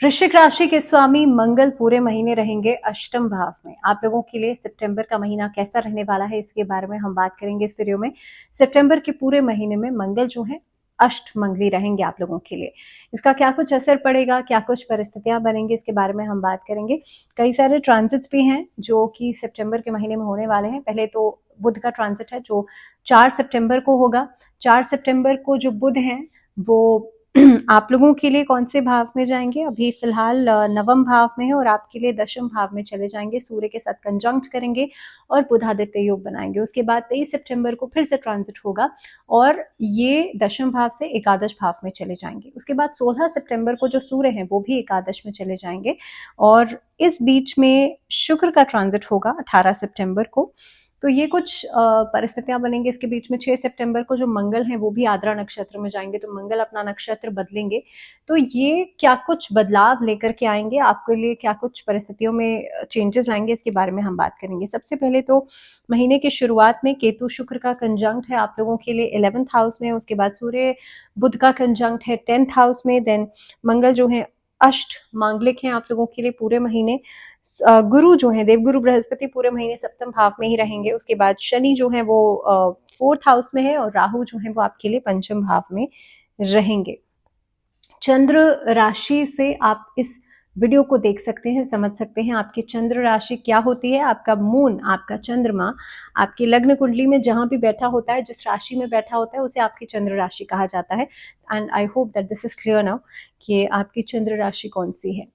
वृश्चिक राशि के स्वामी मंगल पूरे महीने रहेंगे अष्टम भाव में। आप लोगों के लिए सितंबर का महीना कैसा रहने वाला है इसके बारे में हम बात करेंगे इस वीडियो में। सितंबर के पूरे महीने में मंगल जो है अष्ट मंगली रहेंगे आप लोगों के लिए। इसका क्या कुछ असर पड़ेगा, क्या कुछ परिस्थितियां बनेंगी, इसके बारे में हम बात करेंगे। कई सारे ट्रांजिट्स भी हैं जो कि सितंबर के महीने में होने वाले हैं। पहले तो बुध का ट्रांजिट है जो 4 सितंबर को होगा। 4 सितंबर को जो बुध हैं वो आप लोगों के लिए कौन से भाव में जाएंगे? अभी फिलहाल नवम भाव में है और आपके लिए दशम भाव में चले जाएंगे, सूर्य के साथ कंजंक्ट करेंगे और बुधादित्य योग बनाएंगे। उसके बाद 23 सितंबर को फिर से ट्रांजिट होगा और ये दशम भाव से एकादश भाव में चले जाएंगे। उसके बाद 16 सितंबर को जो सूर्य हैं वो भी एकादश में चले जाएंगे और इस बीच में शुक्र का ट्रांजिट होगा 18 सितंबर को। तो ये कुछ परिस्थितियां बनेंगी। इसके बीच में 6 सितंबर को जो मंगल हैं वो भी आद्रा नक्षत्र में जाएंगे, तो मंगल अपना नक्षत्र बदलेंगे। तो ये क्या कुछ बदलाव लेकर के आएंगे, आपके लिए क्या कुछ परिस्थितियों में चेंजेस लाएंगे, इसके बारे में हम बात करेंगे। सबसे पहले तो महीने की शुरुआत में केतु शुक्र का कंजंक्ट है आप लोगों के लिए 11th हाउस में। उसके बाद सूर्य बुध का कंजंक्ट है 10th हाउस में। देन मंगल जो है अष्ट मांगलिक हैं आप लोगों के लिए पूरे महीने। गुरु जो है देवगुरु बृहस्पति पूरे महीने सप्तम भाव में ही रहेंगे। उसके बाद शनि जो है वो 4th हाउस में है और राहु जो है वो आपके लिए पंचम भाव में रहेंगे। चंद्र राशि से आप इस वीडियो को देख सकते हैं, समझ सकते हैं आपकी चंद्र राशि क्या होती है। आपका मून, आपका चंद्रमा आपकी लग्न कुंडली में जहां भी बैठा होता है, जिस राशि में बैठा होता है उसे आपकी चंद्र राशि कहा जाता है। And I hope that this is clear now कि आपकी चंद्र राशि कौन सी है।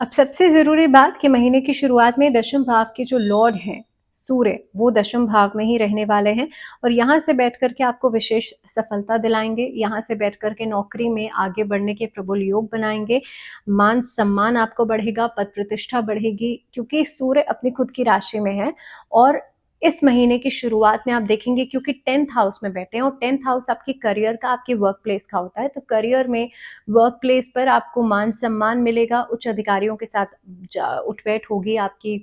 अब सबसे जरूरी बात कि महीने की शुरुआत में दशम भाव के जो लॉर्ड हैं सूर्य, वो दशम भाव में ही रहने वाले हैं और यहाँ से बैठ करके आपको विशेष सफलता दिलाएंगे। यहाँ से बैठ करके नौकरी में आगे बढ़ने के प्रबल योग बनाएंगे। मान सम्मान आपको बढ़ेगा, पद प्रतिष्ठा बढ़ेगी, क्योंकि सूर्य अपनी खुद की राशि में है। और इस महीने की शुरुआत में आप देखेंगे क्योंकि 10th हाउस में बैठे हैं और 10th हाउस आपकी करियर का, आपकी वर्क प्लेस का होता है, तो करियर में, वर्क प्लेस पर आपको मान सम्मान मिलेगा। उच्च अधिकारियों के साथ उठबैठ होगी आपकी।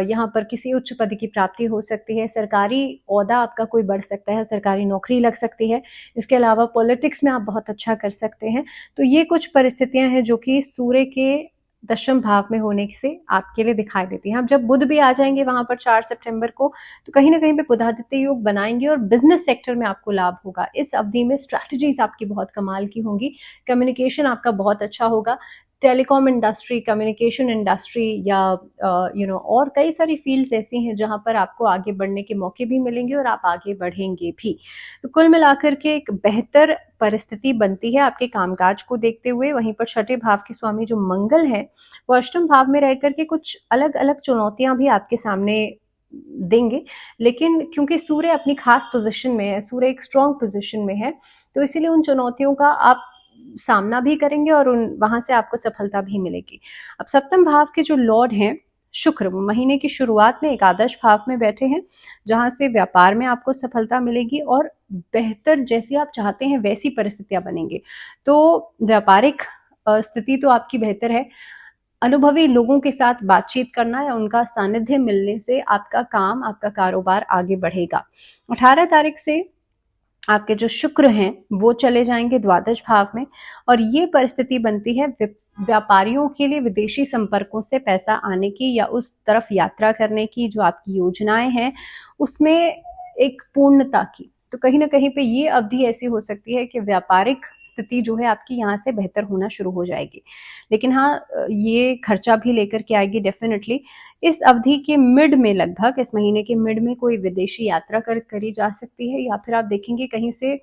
यहाँ पर किसी उच्च पद की प्राप्ति हो सकती है। सरकारी ओहदा आपका कोई बढ़ सकता है, सरकारी नौकरी लग सकती है। इसके अलावा पॉलिटिक्स में आप बहुत अच्छा कर सकते हैं। तो ये कुछ परिस्थितियां हैं जो कि सूर्य के दशम भाव में होने से आपके लिए दिखाई देती हैं। अब जब बुध भी आ जाएंगे वहां पर 4 सितंबर को, तो कहीं ना कहीं पे बुधादित्य योग बनाएंगे और बिजनेस सेक्टर में आपको लाभ होगा। इस अवधि में स्ट्रैटेजीज आपकी बहुत कमाल की होंगी, कम्युनिकेशन आपका बहुत अच्छा होगा। टेलीकॉम इंडस्ट्री, कम्युनिकेशन इंडस्ट्री या और कई सारी फील्ड्स ऐसी हैं जहां पर आपको आगे बढ़ने के मौके भी मिलेंगे और आप आगे बढ़ेंगे भी। तो कुल मिलाकर के एक बेहतर परिस्थिति बनती है आपके कामकाज को देखते हुए। वहीं पर छठे भाव के स्वामी जो मंगल है वो अष्टम भाव में रह करके कुछ अलग अलग चुनौतियां भी आपके सामने देंगे, लेकिन क्योंकि सूर्य अपनी खास पोजीशन में है, सूर्य एक स्ट्रॉन्ग पोजीशन में है, तो इसीलिए उन चुनौतियों का आप सामना भी करेंगे और वहां से आपको सफलता भी मिलेगी। अब सप्तम भाव के जो लॉर्ड हैं शुक्र, वो महीने की शुरुआत में एकादश भाव में बैठे हैं, जहां से व्यापार में आपको सफलता मिलेगी और बेहतर, जैसी आप चाहते हैं वैसी परिस्थितियां बनेंगी। तो व्यापारिक स्थिति तो आपकी बेहतर है। अनुभवी लोगों के साथ बातचीत करना या उनका सानिध्य मिलने से आपका काम, आपका कारोबार आगे बढ़ेगा। 18 तारीख से आपके जो शुक्र हैं वो चले जाएंगे द्वादश भाव में और ये परिस्थिति बनती है व्यापारियों के लिए विदेशी संपर्कों से पैसा आने की या उस तरफ यात्रा करने की, जो आपकी योजनाएं हैं उसमें एक पूर्णता की। तो कहीं ना कहीं पे ये अवधि ऐसी हो सकती है कि व्यापारिक स्थिति जो है आपकी यहाँ से बेहतर होना शुरू हो जाएगी। लेकिन हाँ, ये खर्चा भी लेकर के आएगी डेफिनेटली। इस अवधि के मिड में, लगभग इस महीने के मिड में कोई विदेशी यात्रा करी जा सकती है या फिर आप देखेंगे कहीं से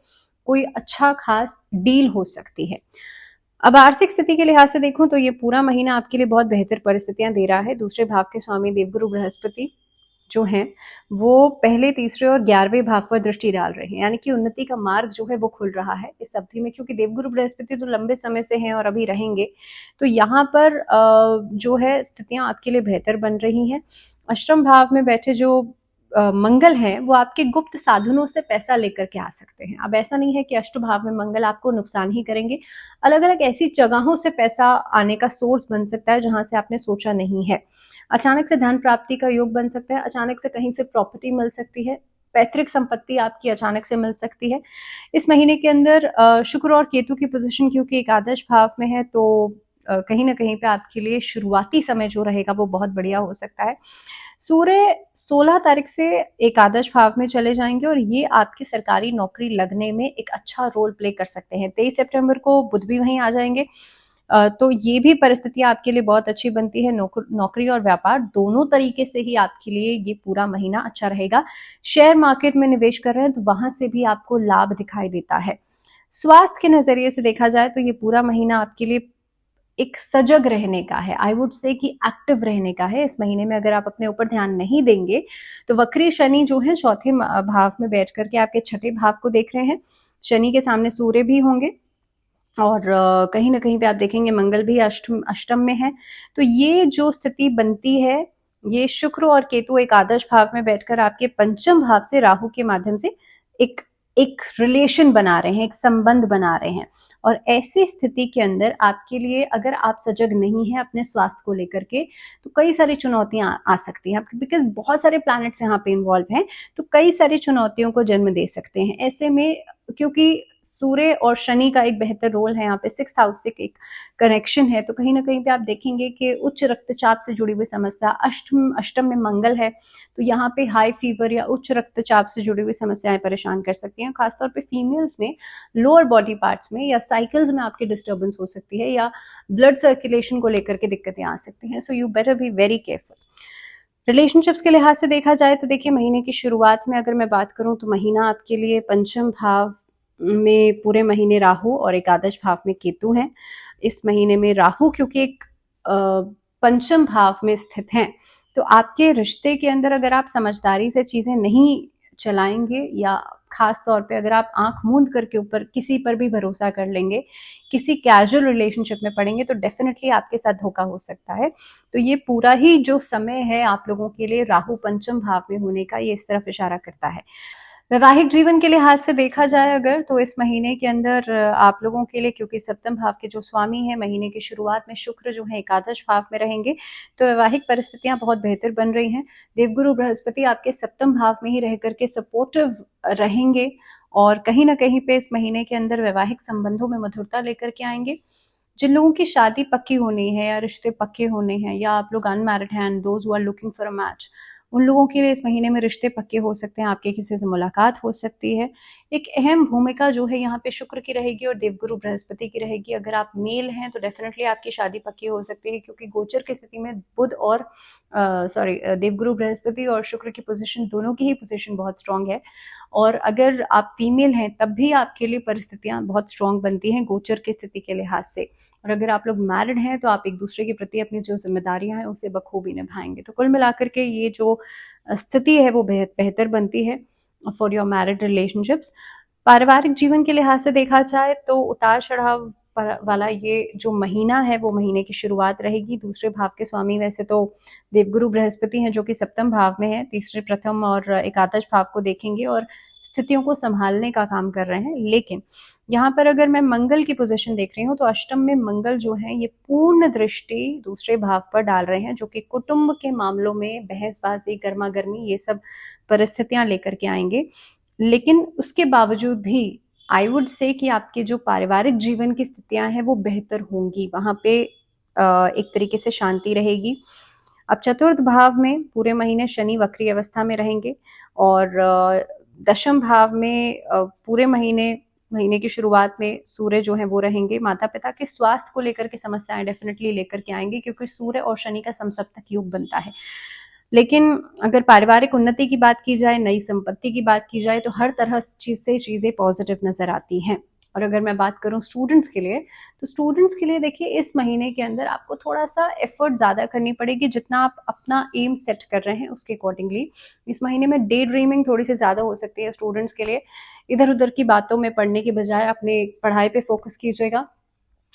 कोई अच्छा खास डील हो सकती है। अब आर्थिक स्थिति के लिहाज से देखूं तो ये पूरा महीना आपके लिए बहुत बेहतर परिस्थितियां दे रहा है। दूसरे भाव के स्वामी देवगुरु बृहस्पति जो हैं वो पहले, तीसरे और 11वें भाव पर दृष्टि डाल रहे हैं, यानी कि उन्नति का मार्ग जो है वो खुल रहा है इस अवधि में, क्योंकि देवगुरु बृहस्पति तो लंबे समय से हैं और अभी रहेंगे। तो यहाँ पर जो है स्थितियां आपके लिए बेहतर बन रही हैं। अष्टम भाव में बैठे जो मंगल हैं वो आपके गुप्त साधनों से पैसा लेकर के आ सकते हैं। अब ऐसा नहीं है कि अष्ट भाव में मंगल आपको नुकसान ही करेंगे, अलग अलग ऐसी जगहों से पैसा आने का सोर्स बन सकता है जहां से आपने सोचा नहीं है। अचानक से धन प्राप्ति का योग बन सकता है, अचानक से कहीं से प्रॉपर्टी मिल सकती है, पैतृक संपत्ति आपकी अचानक से मिल सकती है। इस महीने के अंदर शुक्र और केतु की पोजीशन क्योंकि एकादश भाव में है, तो कहीं ना कहीं पे आपके लिए शुरुआती समय जो रहेगा वो बहुत बढ़िया हो सकता है। सूर्य 16 तारीख से एकादश भाव में चले जाएंगे और ये आपकी सरकारी नौकरी लगने में एक अच्छा रोल प्ले कर सकते हैं। 23 सितंबर को बुध भी वहीं आ जाएंगे, तो ये भी परिस्थितियां आपके लिए बहुत अच्छी बनती है। नौकरी और व्यापार दोनों तरीके से ही आपके लिए ये पूरा महीना अच्छा रहेगा। शेयर मार्केट में निवेश कर रहे हैं तो वहां से भी आपको लाभ दिखाई देता है। स्वास्थ्य के नजरिए से देखा जाए तो ये पूरा महीना आपके लिए एक सजग रहने का है, आई वुड से कि एक्टिव रहने का है। इस महीने में अगर आप अपने ऊपर ध्यान नहीं देंगे तो वक्री शनि जो है चौथे भाव में बैठ करके आपके छठे भाव को देख रहे हैं। शनि के सामने सूर्य भी होंगे और कहीं ना कहीं पे आप देखेंगे मंगल भी अष्टम में है। तो ये जो स्थिति बनती है, ये शुक्र और केतु एकादश भाव में बैठकर आपके पंचम भाव से राहु के माध्यम से एक एक रिलेशन बना रहे हैं, एक संबंध बना रहे हैं। और ऐसी स्थिति के अंदर आपके लिए अगर आप सजग नहीं है अपने स्वास्थ्य को लेकर के तो कई सारी चुनौतियां आ सकती हैं, बिकॉज बहुत सारे प्लैनेट्स यहाँ पे इन्वॉल्व हैं, तो कई सारी चुनौतियों को जन्म दे सकते हैं। ऐसे में क्योंकि सूर्य और शनि का एक बेहतर रोल है, यहाँ पे 6th हाउस से एक कनेक्शन है, तो कहीं ना कहीं पे आप देखेंगे कि उच्च रक्तचाप से जुड़ी हुई समस्या, अष्टम में मंगल है तो यहाँ पे हाई फीवर या उच्च रक्तचाप से जुड़ी हुई समस्याएं परेशान कर सकती हैं। खासतौर पे फीमेल्स में लोअर बॉडी पार्ट्स में या साइकिल्स में आपकी डिस्टर्बेंस हो सकती है या ब्लड सर्कुलेशन को लेकर के दिक्कतें आ सकती हैं। So you better be very careful. Relationships के लिहाज से देखा जाए तो देखिए महीने की शुरुआत में अगर मैं बात करूं तो महीना आपके लिए पंचम भाव में पूरे महीने राहु और एकादश भाव में केतु हैं। इस महीने में राहु क्योंकि एक पंचम भाव में स्थित हैं, तो आपके रिश्ते के अंदर अगर आप समझदारी से चीजें नहीं चलाएंगे या खास तौर पे अगर आप आंख मूंद करके ऊपर किसी पर भी भरोसा कर लेंगे, किसी कैजुअल रिलेशनशिप में पड़ेंगे तो डेफिनेटली आपके साथ धोखा हो सकता है। तो ये पूरा ही जो समय है आप लोगों के लिए राहु पंचम भाव में होने का, ये इस तरफ इशारा करता है। वैवाहिक जीवन के लिहाज से देखा जाए अगर तो इस महीने के अंदर आप लोगों के लिए, क्योंकि सप्तम भाव के जो स्वामी है महीने की शुरुआत में शुक्र जो है एकादश भाव में रहेंगे, तो वैवाहिक परिस्थितियां बहुत बेहतर बन रही हैं। देवगुरु बृहस्पति आपके सप्तम भाव में ही रह करके सपोर्टिव रहेंगे और कहीं ना कहीं पे इस महीने के अंदर वैवाहिक संबंधों में मधुरता लेकर के आएंगे। जिन लोगों की शादी पक्की होनी है या रिश्ते पक्के होने हैं या आप लोग अनमैरिड हैं, those who are looking for a match, उन लोगों के लिए इस महीने में रिश्ते पक्के हो सकते हैं, आपके किसी से मुलाकात हो सकती है। एक अहम भूमिका जो है यहाँ पे शुक्र की रहेगी और देवगुरु बृहस्पति की रहेगी। अगर आप मेल हैं तो डेफिनेटली आपकी शादी पक्की हो सकती है, क्योंकि गोचर की स्थिति में बुध और देवगुरु बृहस्पति और शुक्र की पोजीशन, दोनों की ही पोजीशन बहुत स्ट्रांग है। और अगर आप फीमेल हैं तब भी आपके लिए परिस्थितियां बहुत स्ट्रांग बनती हैं गोचर की स्थिति के लिहाज से। और अगर आप लोग मैरिड हैं तो आप एक दूसरे के प्रति अपनी जो जिम्मेदारियां हैं उसे बखूबी निभाएंगे। तो कुल मिलाकर के ये जो स्थिति है वो बेहतर बनती है फॉर योर मैरिड रिलेशनशिप्स। पारिवारिक जीवन के लिहाज से देखा जाए तो उतार चढ़ाव वाला ये जो महीना है वो महीने की शुरुआत रहेगी। दूसरे भाव के स्वामी वैसे तो देवगुरु बृहस्पति हैं जो कि सप्तम भाव में है, तीसरे प्रथम और एकादश भाव को देखेंगे और स्थितियों को संभालने का काम कर रहे हैं। लेकिन यहाँ पर अगर मैं मंगल की पोजीशन देख रही हूँ तो अष्टम में मंगल जो है ये पूर्ण दृष्टि दूसरे भाव पर डाल रहे हैं, जो कि कुटुंब के मामलों में बहसबाजी, गर्मा गर्मी, ये सब परिस्थितियां लेकर के आएंगे। लेकिन उसके बावजूद भी आई वुड से कि आपके जो पारिवारिक जीवन की स्थितियां हैं वो बेहतर होंगी, वहां पे एक तरीके से शांति रहेगी। अब चतुर्थ भाव में पूरे महीने शनि वक्री अवस्था में रहेंगे और दशम भाव में पूरे महीने की शुरुआत में सूर्य जो है वो रहेंगे। माता पिता के स्वास्थ्य को लेकर के समस्याएं डेफिनेटली लेकर के आएंगे, क्योंकि सूर्य और शनि का समसप्तक योग बनता है। लेकिन अगर पारिवारिक उन्नति की बात की जाए, नई संपत्ति की बात की जाए, तो हर तरह से चीजें पॉजिटिव नजर आती हैं। और अगर मैं बात करूं स्टूडेंट्स के लिए, तो स्टूडेंट्स के लिए देखिए इस महीने के अंदर आपको थोड़ा सा एफर्ट ज्यादा करनी पड़ेगी, जितना आप अपना एम सेट कर रहे हैं उसके अकॉर्डिंगली। इस महीने में डे ड्रीमिंग थोड़ी सी ज्यादा हो सकती है स्टूडेंट्स के लिए। इधर उधर की बातों में पढ़ने के बजाय अपने पढ़ाई पे फोकस कीजिएगा।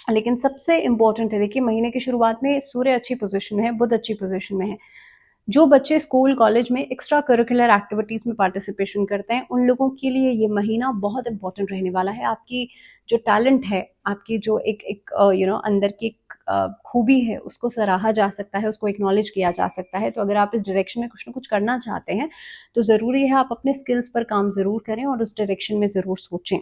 लेकिन सबसे इंपॉर्टेंट है, देखिए महीने की शुरुआत में सूर्य अच्छी पोजिशन में है, बुध अच्छी पोजिशन में है। जो बच्चे स्कूल कॉलेज में एक्स्ट्रा करिकुलर एक्टिविटीज में पार्टिसिपेशन करते हैं उन लोगों के लिए ये महीना बहुत इंपॉर्टेंट रहने वाला है। आपकी जो टैलेंट है, आपकी जो एक अंदर की खूबी है, उसको सराहा जा सकता है, उसको एक्नॉलेज किया जा सकता है। तो अगर आप इस डायरेक्शन में कुछ ना कुछ करना चाहते हैं तो ज़रूरी है आप अपने स्किल्स पर काम ज़रूर करें और उस डायरेक्शन में ज़रूर सोचें।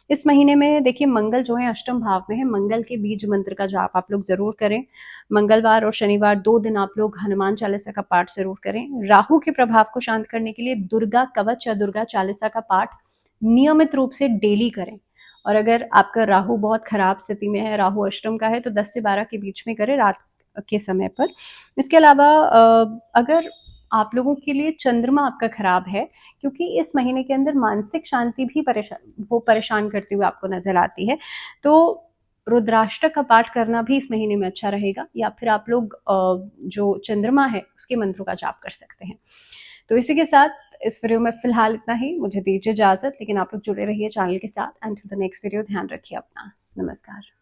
इस महीने में देखिए मंगल जो है अष्टम भाव में है, मंगल के बीज मंत्र का जाप आप लोग जरूर करें। मंगलवार और शनिवार 2 दिन आप लोग हनुमान चालीसा का पाठ जरूर करें। राहु के प्रभाव को शांत करने के लिए दुर्गा कवच या दुर्गा चालीसा का पाठ नियमित रूप से डेली करें। और अगर आपका राहु बहुत खराब स्थिति में है, राहु अष्टम का है, तो 10 से 12 के बीच में करें रात के समय पर। इसके अलावा अगर आप लोगों के लिए चंद्रमा आपका खराब है, क्योंकि इस महीने के अंदर मानसिक शांति भी परेशान करती हुई आपको नजर आती है, तो रुद्राष्टक का पाठ करना भी इस महीने में अच्छा रहेगा, या फिर आप लोग जो चंद्रमा है उसके मंत्रों का जाप कर सकते हैं। तो इसी के साथ इस वीडियो में फिलहाल इतना ही, मुझे दीजिए इजाजत, लेकिन आप लोग जुड़े रहिए चैनल के साथ। And till the next video ध्यान रखिए अपना। नमस्कार।